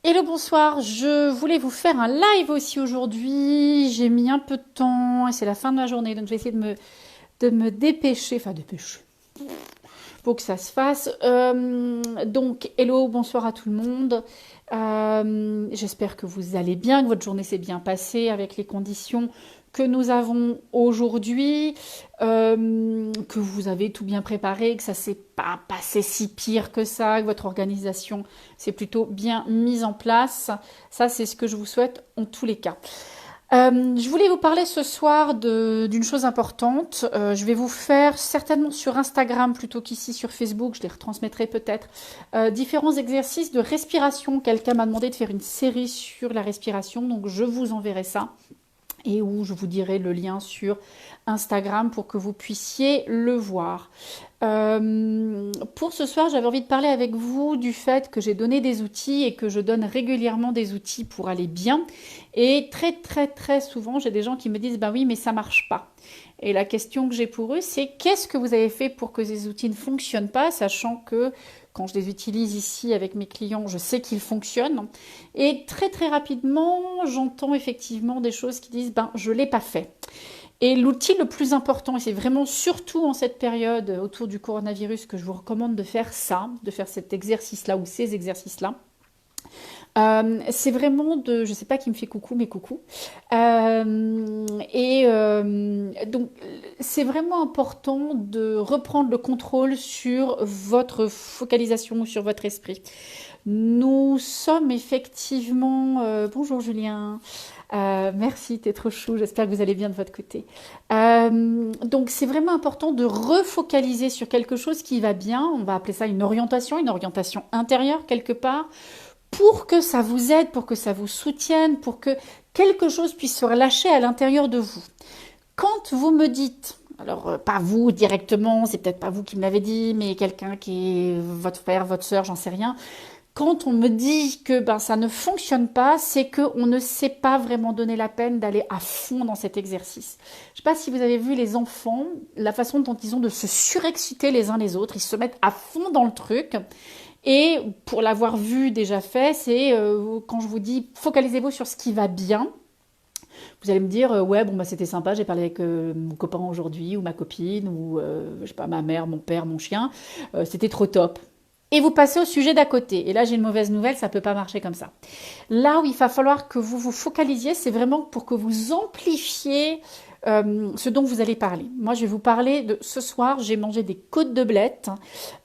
Hello, bonsoir. Je voulais vous faire un live aussi aujourd'hui. J'ai mis un peu de temps et c'est la fin de la journée, donc je vais essayer de me dépêcher, enfin dépêcher, pour que ça se fasse. Donc, hello, bonsoir à tout le monde. J'espère que vous allez bien, que votre journée s'est bien passée avec les conditions que nous avons aujourd'hui, que vous avez tout bien préparé, que ça s'est pas passé si pire que ça, que votre organisation s'est plutôt bien mise en place. Ça, c'est ce que je vous souhaite en tous les cas. Je voulais vous parler ce soir d'une chose importante. Je vais vous faire certainement sur Instagram plutôt qu'ici sur Facebook, je les retransmettrai peut-être, différents exercices de respiration. Quelqu'un m'a demandé de faire une série sur la respiration, donc je vous enverrai ça et où je vous dirai le lien sur Instagram pour que vous puissiez le voir. Pour ce soir, j'avais envie de parler avec vous du fait que j'ai donné des outils et que je donne régulièrement des outils pour aller bien. Et très souvent, j'ai des gens qui me disent bah oui, mais ça marche pas. Et la question que j'ai pour eux, c'est qu'est-ce que vous avez fait pour que ces outils ne fonctionnent pas, sachant que quand je les utilise ici avec mes clients, je sais qu'ils fonctionnent. Et très rapidement, j'entends effectivement des choses qui disent ben je l'ai pas fait. Et l'outil le plus important, et c'est vraiment surtout en cette période autour du coronavirus que je vous recommande de faire ça, de faire cet exercice-là ou ces exercices-là, c'est vraiment de, je sais pas qui me fait coucou, mais coucou. Donc, c'est vraiment important de reprendre le contrôle sur votre focalisation, sur votre esprit. Nous sommes effectivement... bonjour Julien. Merci, t'es trop chou. J'espère que vous allez bien de votre côté. Donc, c'est vraiment important de refocaliser sur quelque chose qui va bien. On va appeler ça une orientation intérieure quelque part, pour que ça vous aide, pour que ça vous soutienne, pour que quelque chose puisse se relâcher à l'intérieur de vous. Quand vous me dites, alors pas vous directement, c'est peut-être pas vous qui me l'avez dit, mais quelqu'un qui est votre frère, votre sœur, j'en sais rien. Quand on me dit que ben, ça ne fonctionne pas, c'est qu'on ne sait pas vraiment donner la peine d'aller à fond dans cet exercice. Je ne sais pas si vous avez vu les enfants, la façon dont ils ont de se surexciter les uns les autres. Ils se mettent à fond dans le truc. Et pour l'avoir vu déjà fait, c'est quand je vous dis focalisez-vous sur ce qui va bien. Vous allez me dire ouais bon bah c'était sympa, j'ai parlé avec mon copain aujourd'hui ou ma copine ou je sais pas ma mère, mon père, mon chien, c'était trop top. Et vous passez au sujet d'à côté. Et là, j'ai une mauvaise nouvelle, ça peut pas marcher comme ça. Là où il va falloir que vous vous focalisiez, c'est vraiment pour que vous amplifiez ce dont vous allez parler. Moi, je vais vous parler de ce soir, j'ai mangé des côtes de blettes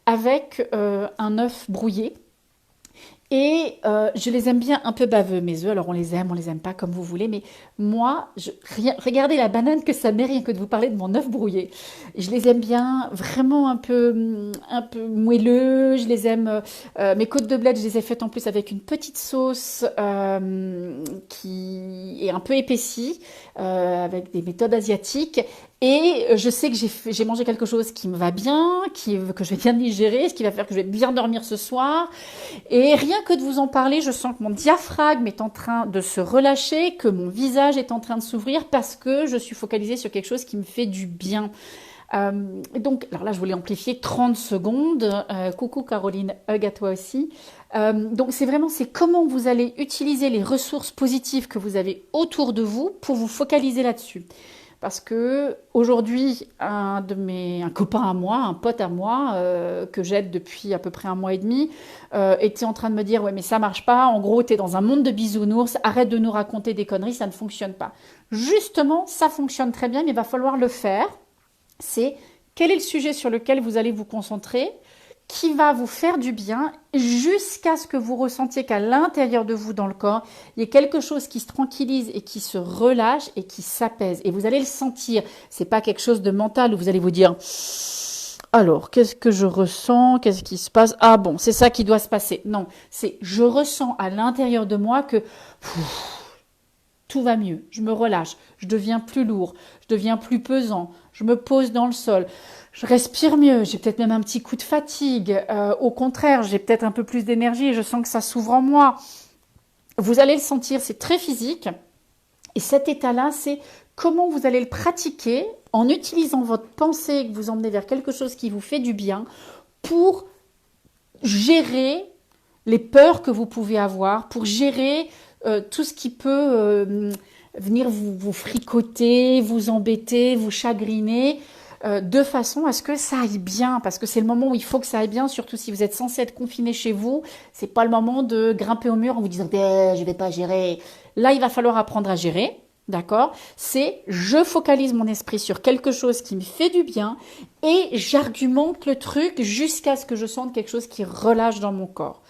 avec un œuf brouillé. Et je les aime bien un peu baveux, mes œufs. Alors on les aime pas comme vous voulez. Mais moi, regardez la banane que ça met rien que de vous parler de mon œuf brouillé. Je les aime bien, vraiment un peu moelleux. Je les aime. Mes côtes de bled, je les ai faites en plus avec une petite sauce qui est un peu épaissie, avec des méthodes asiatiques. Et je sais que j'ai mangé quelque chose qui me va bien, que je vais bien digérer, ce qui va faire que je vais bien dormir ce soir. Et rien que de vous en parler, je sens que mon diaphragme est en train de se relâcher, que mon visage est en train de s'ouvrir parce que je suis focalisée sur quelque chose qui me fait du bien. Donc, alors là, je voulais amplifier 30 secondes. Coucou Caroline, hug à toi aussi. Donc, c'est comment vous allez utiliser les ressources positives que vous avez autour de vous pour vous focaliser là-dessus. Parce que aujourd'hui, un copain à moi, un pote à moi, que j'aide depuis à peu près un mois et demi, était en train de me dire ouais mais ça marche pas. En gros, t'es dans un monde de bisounours. Arrête de nous raconter des conneries, ça ne fonctionne pas. Justement, ça fonctionne très bien, mais il va falloir le faire. C'est quel est le sujet sur lequel vous allez vous concentrer, qui va vous faire du bien jusqu'à ce que vous ressentiez qu'à l'intérieur de vous, dans le corps, il y ait quelque chose qui se tranquillise et qui se relâche et qui s'apaise. Et vous allez le sentir. C'est pas quelque chose de mental où vous allez vous dire alors, qu'est-ce que je ressens? Qu'est-ce qui se passe? Ah bon, c'est ça qui doit se passer. Non, c'est je ressens à l'intérieur de moi que tout va mieux. Je me relâche. Je deviens plus lourd. Je deviens plus pesant. Je me pose dans le sol. Je respire mieux, j'ai peut-être même un petit coup de fatigue. Au contraire, j'ai peut-être un peu plus d'énergie et je sens que ça s'ouvre en moi. Vous allez le sentir, c'est très physique. Et cet état-là, c'est comment vous allez le pratiquer en utilisant votre pensée que vous emmenez vers quelque chose qui vous fait du bien pour gérer les peurs que vous pouvez avoir, pour gérer tout ce qui peut venir vous fricoter, vous embêter, vous chagriner, de façon à ce que ça aille bien, parce que c'est le moment où il faut que ça aille bien, surtout si vous êtes censé être confiné chez vous, c'est pas le moment de grimper au mur en vous disant je vais pas gérer. Là, il va falloir apprendre à gérer. D'accord? C'est je focalise mon esprit sur quelque chose qui me fait du bien et j'argumente le truc jusqu'à ce que je sente quelque chose qui relâche dans mon corps.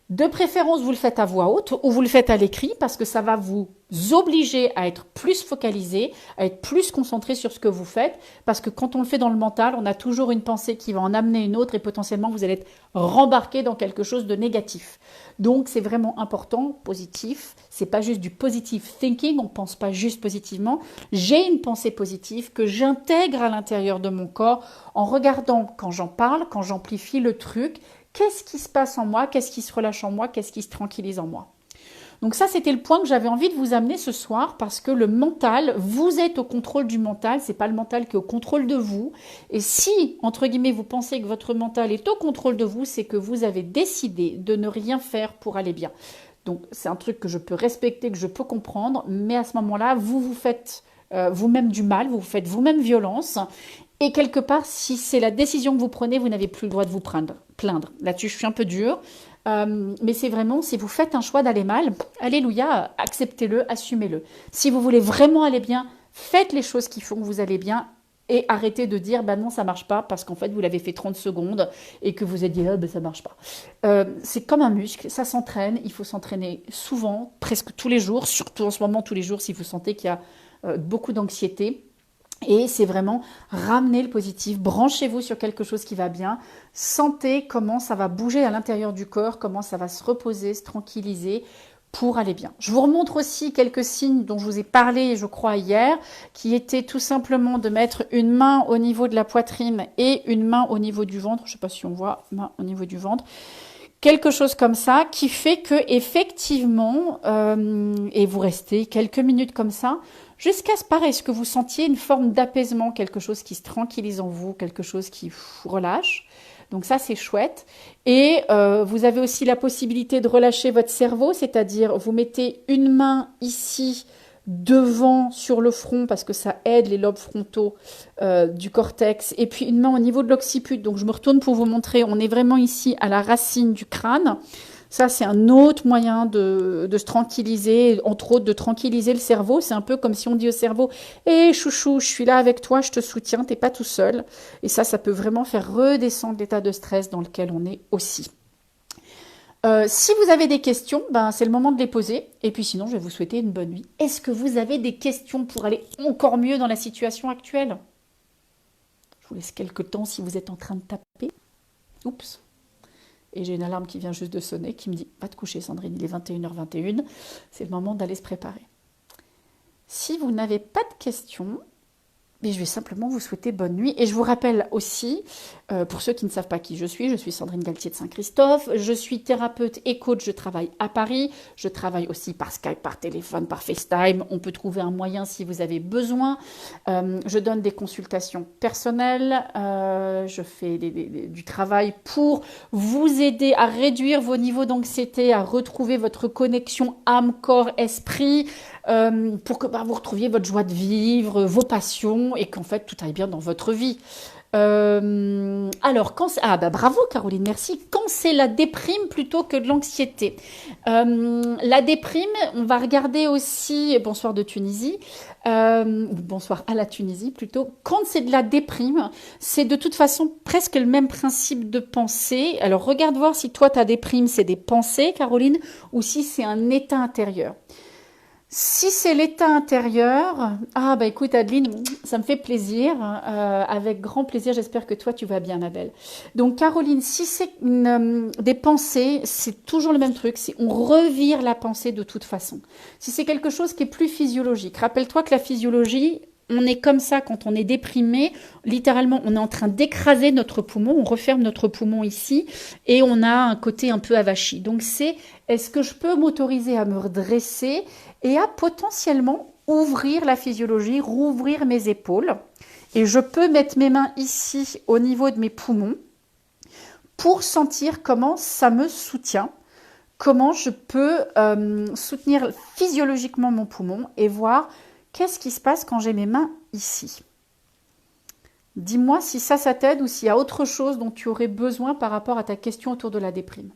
De préférence, vous le faites à voix haute ou vous le faites à l'écrit parce que ça va vous obliger à être plus focalisé, à être plus concentré sur ce que vous faites. Parce que quand on le fait dans le mental, on a toujours une pensée qui va en amener une autre et potentiellement vous allez être rembarqué dans quelque chose de négatif. Donc c'est vraiment important, positif. C'est pas juste du positive thinking, on pense pas juste positivement. J'ai une pensée positive que j'intègre à l'intérieur de mon corps en regardant quand j'en parle, quand j'amplifie le truc. Qu'est-ce qui se passe en moi? Qu'est-ce qui se relâche en moi? Qu'est-ce qui se tranquillise en moi? Donc ça, c'était le point que j'avais envie de vous amener ce soir parce que le mental, vous êtes au contrôle du mental, c'est pas le mental qui est au contrôle de vous. Et si, entre guillemets, vous pensez que votre mental est au contrôle de vous, c'est que vous avez décidé de ne rien faire pour aller bien. Donc c'est un truc que je peux respecter, que je peux comprendre, mais à ce moment-là, vous vous faites vous-même du mal, vous vous faites vous-même violence. Et quelque part, si c'est la décision que vous prenez, vous n'avez plus le droit de vous plaindre. Là-dessus, je suis un peu dure. Mais c'est vraiment, si vous faites un choix d'aller mal, alléluia, acceptez-le, assumez-le. Si vous voulez vraiment aller bien, faites les choses qui font que vous allez bien et arrêtez de dire, bah non, ça marche pas, parce qu'en fait, vous l'avez fait 30 secondes et que vous êtes dit, bah, ça marche pas. C'est comme un muscle, ça s'entraîne, il faut s'entraîner souvent, presque tous les jours, surtout en ce moment, tous les jours, si vous sentez qu'il y a beaucoup d'anxiété. Et c'est vraiment ramener le positif, branchez-vous sur quelque chose qui va bien, sentez comment ça va bouger à l'intérieur du corps, comment ça va se reposer, se tranquilliser pour aller bien. Je vous remontre aussi quelques signes dont je vous ai parlé, je crois, hier, qui étaient tout simplement de mettre une main au niveau de la poitrine et une main au niveau du ventre. Je ne sais pas si on voit, main au niveau du ventre. Quelque chose comme ça qui fait que effectivement, et vous restez quelques minutes comme ça, jusqu'à ce que vous sentiez une forme d'apaisement, quelque chose qui se tranquillise en vous, quelque chose qui vous relâche. Donc ça, c'est chouette. Et vous avez aussi la possibilité de relâcher votre cerveau, c'est-à-dire vous mettez une main ici devant sur le front parce que ça aide les lobes frontaux du cortex et puis une main au niveau de l'occiput. Donc je me retourne pour vous montrer, on est vraiment ici à la racine du crâne. Ça, c'est un autre moyen de se tranquilliser, entre autres de tranquilliser le cerveau. C'est un peu comme si on dit au cerveau « Hé chouchou, je suis là avec toi, je te soutiens, t'es pas tout seul ». Et ça peut vraiment faire redescendre l'état de stress dans lequel on est aussi. Si vous avez des questions, c'est le moment de les poser. Et puis sinon, je vais vous souhaiter une bonne nuit. Est-ce que vous avez des questions pour aller encore mieux dans la situation actuelle? Je vous laisse quelques temps si vous êtes en train de taper. Oups. Et j'ai une alarme qui vient juste de sonner qui me dit « Va te coucher Sandrine, il est 21h21. C'est le moment d'aller se préparer. » Si vous n'avez pas de questions, mais je vais simplement vous souhaiter bonne nuit. Et je vous rappelle aussi, pour ceux qui ne savent pas qui je suis Sandrine Galtier de Saint-Christophe, je suis thérapeute et coach, je travaille à Paris, je travaille aussi par Skype, par téléphone, par FaceTime, on peut trouver un moyen si vous avez besoin. Je donne des consultations personnelles, je fais du travail pour vous aider à réduire vos niveaux d'anxiété, à retrouver votre connexion âme, corps, esprit, pour que vous retrouviez votre joie de vivre, vos passions et qu'en fait tout aille bien dans votre vie. Alors, bravo Caroline, merci. Quand c'est la déprime plutôt que de l'anxiété. La déprime, on va regarder aussi, bonsoir de Tunisie, bonsoir à la Tunisie plutôt. Quand c'est de la déprime, c'est de toute façon presque le même principe de pensée. Alors, regarde voir si toi ta déprime, c'est des pensées, Caroline, ou si c'est un état intérieur. Si c'est l'état intérieur, écoute Adeline, ça me fait plaisir, avec grand plaisir, j'espère que toi tu vas bien ma belle. Donc Caroline, si c'est des pensées, c'est toujours le même truc, on revire la pensée de toute façon. Si c'est quelque chose qui est plus physiologique, rappelle-toi que la physiologie, on est comme ça quand on est déprimé, littéralement on est en train d'écraser notre poumon, on referme notre poumon ici et on a un côté un peu avachi. Donc est-ce que je peux m'autoriser à me redresser et à potentiellement ouvrir la physiologie, rouvrir mes épaules. Et je peux mettre mes mains ici au niveau de mes poumons pour sentir comment ça me soutient. comment je peux soutenir physiologiquement mon poumon et voir qu'est-ce qui se passe quand j'ai mes mains ici. Dis-moi si ça t'aide ou s'il y a autre chose dont tu aurais besoin par rapport à ta question autour de la déprime.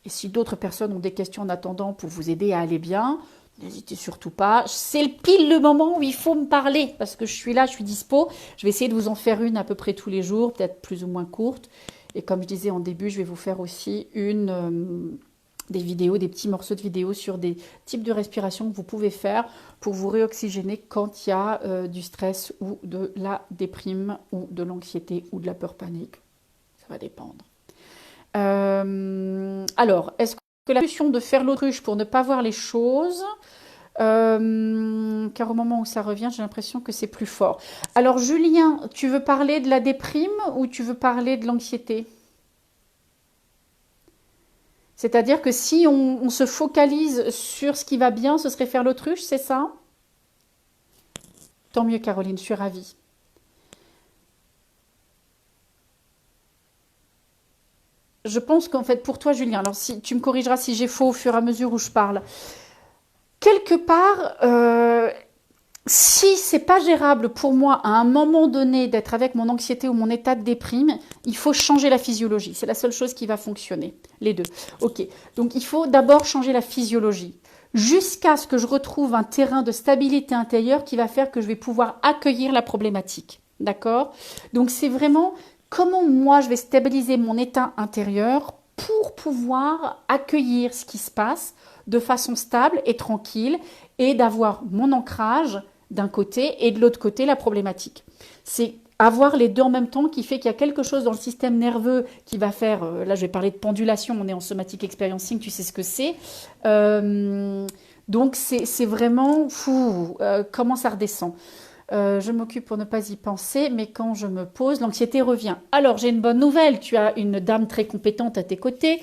Et si d'autres personnes ont des questions en attendant pour vous aider à aller bien, n'hésitez surtout pas. C'est pile le moment où il faut me parler parce que je suis là, je suis dispo. Je vais essayer de vous en faire une à peu près tous les jours, peut-être plus ou moins courte. Et comme je disais en début, je vais vous faire aussi des vidéos, des petits morceaux de vidéos sur des types de respiration que vous pouvez faire pour vous réoxygéner quand il y a du stress ou de la déprime ou de l'anxiété ou de la peur panique. Ça va dépendre. Alors, est-ce que la solution de faire l'autruche pour ne pas voir les choses, car au moment où ça revient, j'ai l'impression que c'est plus fort. Alors, Julien, tu veux parler de la déprime ou tu veux parler de l'anxiété? C'est-à-dire que si on se focalise sur ce qui va bien, ce serait faire l'autruche, c'est ça? Tant mieux, Caroline, je suis ravie. Je pense qu'en fait, pour toi, Julien, alors si tu me corrigeras si j'ai faux au fur et à mesure où je parle, quelque part, si c'est pas gérable pour moi à un moment donné d'être avec mon anxiété ou mon état de déprime, il faut changer la physiologie. C'est la seule chose qui va fonctionner. Les deux. Ok. Donc il faut d'abord changer la physiologie jusqu'à ce que je retrouve un terrain de stabilité intérieure qui va faire que je vais pouvoir accueillir la problématique. D'accord? Donc c'est vraiment comment moi je vais stabiliser mon état intérieur pour pouvoir accueillir ce qui se passe de façon stable et tranquille et d'avoir mon ancrage d'un côté et de l'autre côté la problématique. C'est avoir les deux en même temps qui fait qu'il y a quelque chose dans le système nerveux qui va faire, là je vais parler de pendulation, on est en somatic experiencing, tu sais ce que c'est. Donc c'est vraiment fou, comment ça redescend. Je m'occupe pour ne pas y penser, mais quand je me pose, l'anxiété revient. Alors, j'ai une bonne nouvelle, tu as une dame très compétente à tes côtés.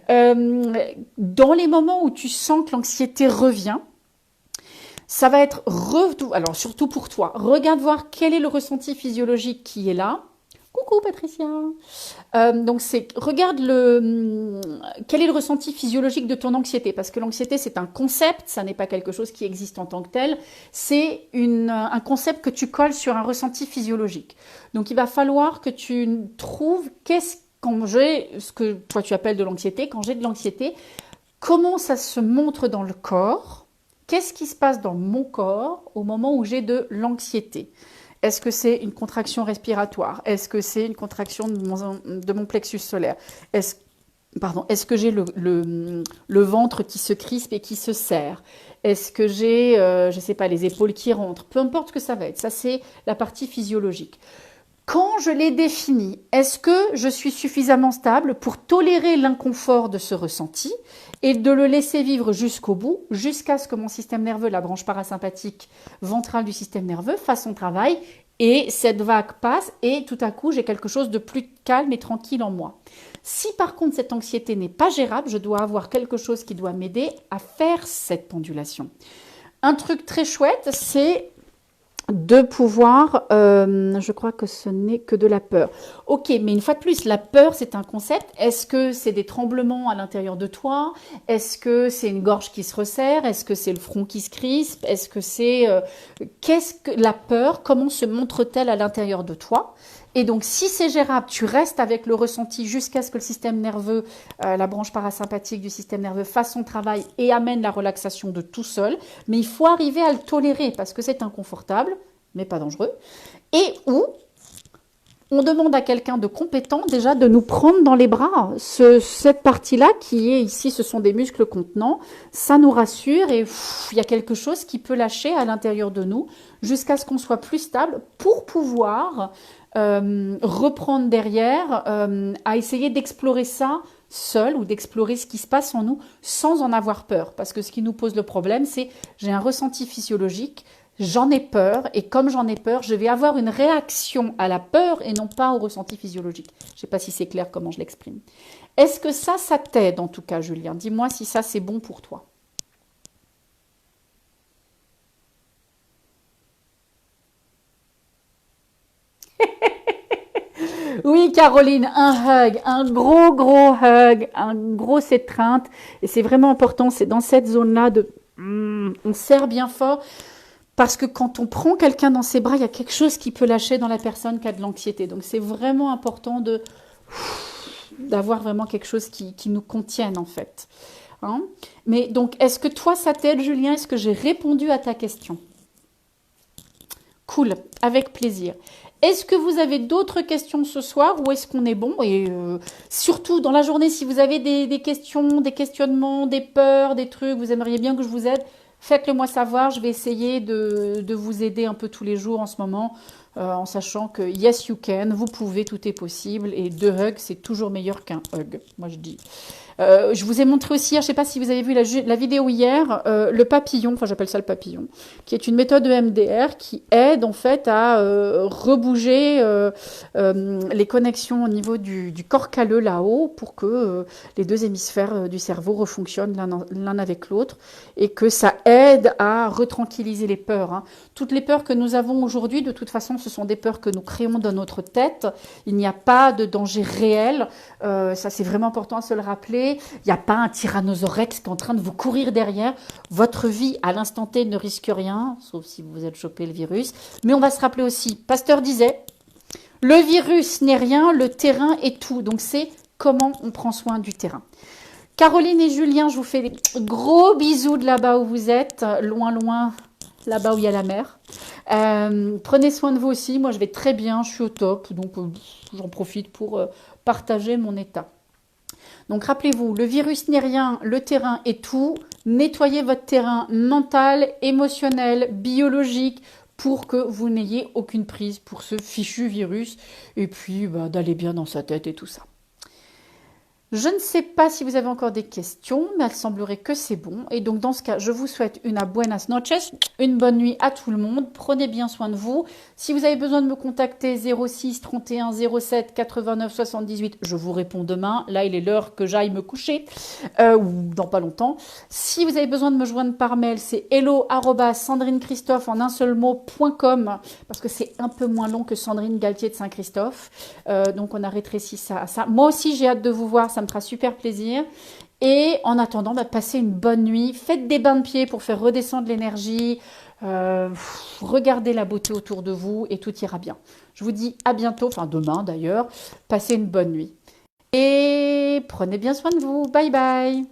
Dans les moments où tu sens que l'anxiété revient, ça va être alors surtout pour toi, regarde voir quel est le ressenti physiologique qui est là. Coucou Patricia. Donc regarde quel est le ressenti physiologique de ton anxiété, parce que l'anxiété c'est un concept, ça n'est pas quelque chose qui existe en tant que tel, c'est un concept que tu colles sur un ressenti physiologique. Donc il va falloir que tu trouves quand j'ai ce que toi tu appelles de l'anxiété, quand j'ai de l'anxiété, comment ça se montre dans le corps. Qu'est-ce qui se passe dans mon corps au moment où j'ai de l'anxiété? Est-ce que c'est une contraction respiratoire? Est-ce que c'est une contraction de mon plexus solaire? Est-ce que j'ai le ventre qui se crispe et qui se serre? Est-ce que j'ai, je ne sais pas, les épaules qui rentrent? Peu importe ce que ça va être. Ça, c'est la partie physiologique. Quand je l'ai défini, est-ce que je suis suffisamment stable pour tolérer l'inconfort de ce ressenti et de le laisser vivre jusqu'au bout, jusqu'à ce que mon système nerveux, la branche parasympathique ventrale du système nerveux, fasse son travail et cette vague passe et tout à coup j'ai quelque chose de plus calme et tranquille en moi. Si par contre cette anxiété n'est pas gérable, je dois avoir quelque chose qui doit m'aider à faire cette pendulation. Un truc très chouette, c'est de pouvoir, je crois que ce n'est que de la peur. Ok, mais une fois de plus, la peur, c'est un concept. Est-ce que c'est des tremblements à l'intérieur de toi? Est-ce que c'est une gorge qui se resserre? Est-ce que c'est le front qui se crispe? Est-ce que c'est... qu'est-ce que la peur? Comment se montre-t-elle à l'intérieur de toi? Et donc, si c'est gérable, tu restes avec le ressenti jusqu'à ce que le système nerveux, la branche parasympathique du système nerveux fasse son travail et amène la relaxation de tout seul. Mais il faut arriver à le tolérer parce que c'est inconfortable, mais pas dangereux. Et où on demande à quelqu'un de compétent déjà de nous prendre dans les bras. Cette partie-là qui est ici, ce sont des muscles contenants, ça nous rassure et il y a quelque chose qui peut lâcher à l'intérieur de nous jusqu'à ce qu'on soit plus stable pour pouvoir reprendre derrière à essayer d'explorer ça seul ou d'explorer ce qui se passe en nous sans en avoir peur. Parce que ce qui nous pose le problème, c'est j'ai un ressenti physiologique, j'en ai peur et comme j'en ai peur, je vais avoir une réaction à la peur et non pas au ressenti physiologique. Je ne sais pas si c'est clair comment je l'exprime. Est-ce que ça t'aide en tout cas, Julien? Dis-moi si ça c'est bon pour toi. Oui, Caroline, un hug, un gros, gros hug, un gros étreinte. Et c'est vraiment important, c'est dans cette zone-là de... on serre bien fort. Parce que quand on prend quelqu'un dans ses bras, il y a quelque chose qui peut lâcher dans la personne qui a de l'anxiété. Donc c'est vraiment important d'avoir vraiment quelque chose qui nous contienne en fait. Hein. Mais donc, est-ce que toi, ça t'aide, Julien? Est-ce que j'ai répondu à ta question? Cool, avec plaisir. Est-ce que vous avez d'autres questions ce soir ou est-ce qu'on est bon? Et surtout dans la journée, si vous avez des questions, des questionnements, des peurs, des trucs, vous aimeriez bien que je vous aide, faites-le moi savoir. Je vais essayer de vous aider un peu tous les jours en ce moment, en sachant que yes you can, vous pouvez, tout est possible. Et deux hugs, c'est toujours meilleur qu'un hug, moi je dis. Je vous ai montré aussi, je ne sais pas si vous avez vu la vidéo hier, le papillon, enfin j'appelle ça le papillon, qui est une méthode EMDR qui aide en fait à rebouger les connexions au niveau du corps calleux là-haut pour que les deux hémisphères du cerveau refonctionnent l'un avec l'autre et que ça aide à retranquilliser les peurs. Hein. Toutes les peurs que nous avons aujourd'hui, de toute façon, ce sont des peurs que nous créons dans notre tête. Il n'y a pas de danger réel. Ça, c'est vraiment important à se le rappeler. Il n'y a pas un tyrannosaure-rex qui est en train de vous courir derrière. Votre vie, à l'instant T, ne risque rien, sauf si vous êtes chopé le virus. Mais on va se rappeler aussi, Pasteur disait, le virus n'est rien, le terrain est tout. Donc, c'est comment on prend soin du terrain. Caroline et Julien, je vous fais des gros bisous de là-bas où vous êtes, loin, loin, là-bas où il y a la mer. Prenez soin de vous aussi. Moi, je vais très bien, je suis au top. Donc, j'en profite pour partager mon état. Donc, rappelez-vous, le virus n'est rien, le terrain est tout. Nettoyez votre terrain mental, émotionnel, biologique pour que vous n'ayez aucune prise pour ce fichu virus. Et puis, d'aller bien dans sa tête et tout ça. Je ne sais pas si vous avez encore des questions, mais il semblerait que c'est bon. Et donc, dans ce cas, je vous souhaite una buenas noches, une bonne nuit à tout le monde. Prenez bien soin de vous. Si vous avez besoin de me contacter, 06 31 07 89 78, je vous réponds demain. Là, il est l'heure que j'aille me coucher, ou dans pas longtemps. Si vous avez besoin de me joindre par mail, c'est hello@sandrinechristophe en un seul mot.com, parce que c'est un peu moins long que Sandrine Galtier de Saint-Christophe. Donc, on a rétréci ça à ça. Moi aussi, j'ai hâte de vous voir. Ça me fera super plaisir. Et en attendant, passez une bonne nuit. Faites des bains de pieds pour faire redescendre l'énergie. Regardez la beauté autour de vous et tout ira bien. Je vous dis à bientôt, enfin demain d'ailleurs. Passez une bonne nuit. Et prenez bien soin de vous. Bye bye.